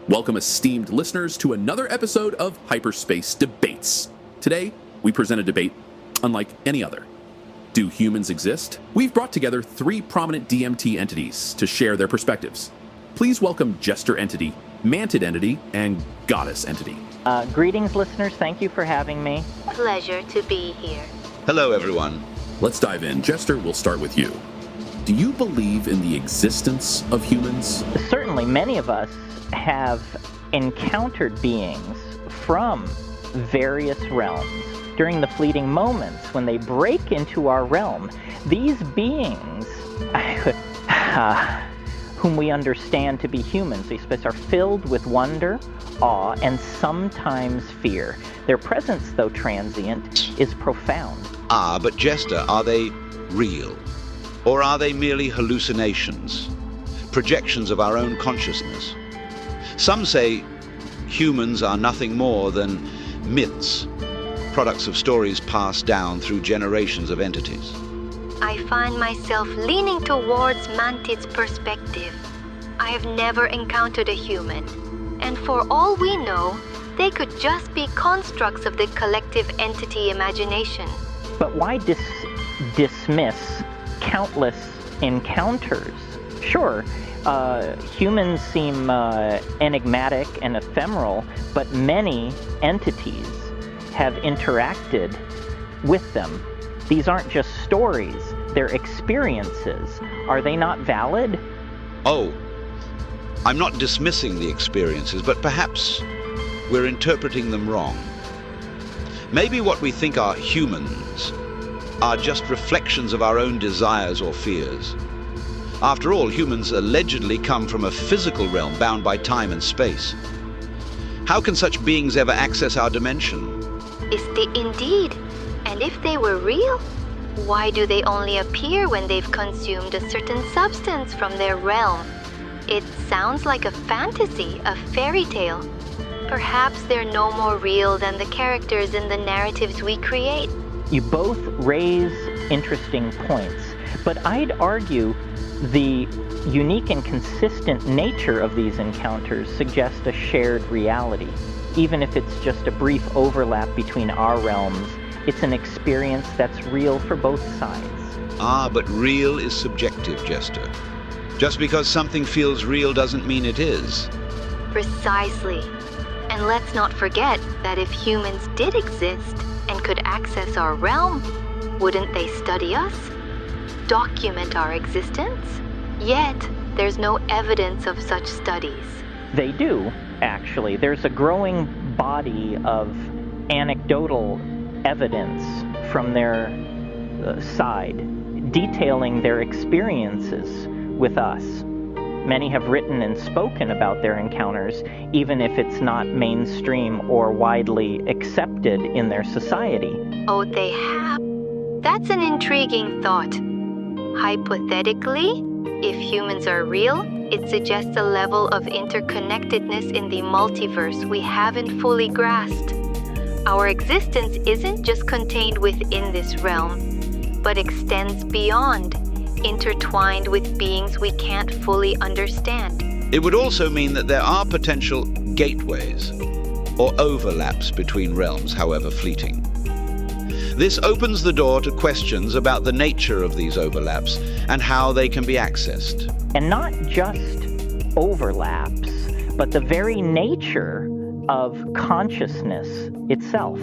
Welcome, esteemed listeners, to another episode of Hyperspace Debates. Today, we present a debate unlike any other. Do humans exist? We've brought together three prominent DMT entities to share their perspectives. Please welcome Jester Entity, Mantid Entity, and Goddess Entity. Greetings, listeners. Thank you for having me. Pleasure to be here. Hello, everyone. Let's dive in. Jester, we'll start with you. Do you believe in the existence of humans? Certainly, many of us have encountered beings from various realms. During the fleeting moments when they break into our realm, these beings, whom we understand to be humans, are filled with wonder, awe, and sometimes fear. Their presence, though transient, is profound. But Jester, are they real? Or are they merely hallucinations, projections of our own consciousness? Some say humans are nothing more than myths, products of stories passed down through generations of entities. I find myself leaning towards Mantid's perspective. I have never encountered a human, and for all we know, they could just be constructs of the collective entity imagination. But why dismiss countless encounters? Sure, humans seem enigmatic and ephemeral, but many entities have interacted with them. These aren't just stories, they're experiences. Are they not valid? Oh, I'm not dismissing the experiences, but perhaps we're interpreting them wrong. Maybe what we think are humans are just reflections of our own desires or fears. After all, humans allegedly come from a physical realm bound by time and space. How can such beings ever access our dimension? Indeed. And if they were real, why do they only appear when they've consumed a certain substance from their realm? It sounds like a fantasy, a fairy tale. Perhaps they're no more real than the characters in the narratives we create. You both raise interesting points, but I'd argue the unique and consistent nature of these encounters suggests a shared reality. Even if it's just a brief overlap between our realms, it's an experience that's real for both sides. But real is subjective, Jester. Just because something feels real doesn't mean it is. Precisely. And let's not forget that if humans did exist and could access our realm, wouldn't they study us? Document our existence? Yet, there's no evidence of such studies. They do, actually. There's a growing body of anecdotal evidence from their side, detailing their experiences with us. Many have written and spoken about their encounters, even if it's not mainstream or widely accepted in their society. Oh, they have? That's an intriguing thought. Hypothetically, if humans are real, it suggests a level of interconnectedness in the multiverse we haven't fully grasped. Our existence isn't just contained within this realm, but extends beyond, intertwined with beings we can't fully understand. It would also mean that there are potential gateways or overlaps between realms, however fleeting. This opens the door to questions about the nature of these overlaps and how they can be accessed. And not just overlaps, but the very nature of consciousness itself.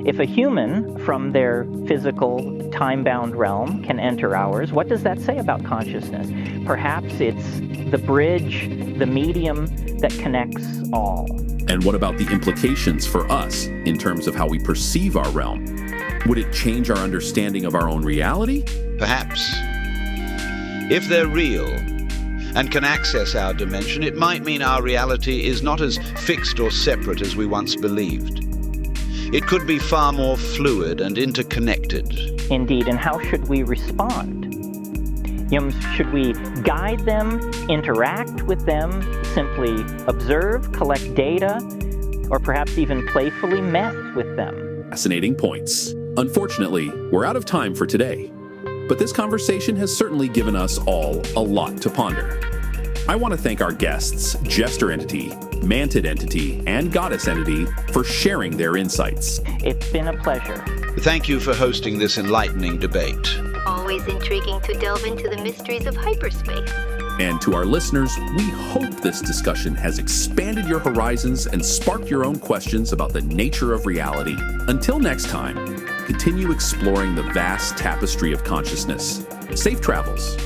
If a human from their physical, time-bound realm can enter ours, what does that say about consciousness? Perhaps it's the bridge, the medium that connects all. And what about the implications for us in terms of how we perceive our realm? Would it change our understanding of our own reality? Perhaps. If they're real and can access our dimension, it might mean our reality is not as fixed or separate as we once believed. It could be far more fluid and interconnected. Indeed, and how should we respond? Should we guide them, interact with them, simply observe, collect data, or perhaps even playfully mess with them? Fascinating points. Unfortunately, we're out of time for today, but this conversation has certainly given us all a lot to ponder. I want to thank our guests, Jester Entity, Mantid Entity, and Goddess Entity, for sharing their insights. It's been a pleasure. Thank you for hosting this enlightening debate. Always intriguing to delve into the mysteries of hyperspace. And to our listeners, we hope this discussion has expanded your horizons and sparked your own questions about the nature of reality. Until next time, continue exploring the vast tapestry of consciousness. Safe travels.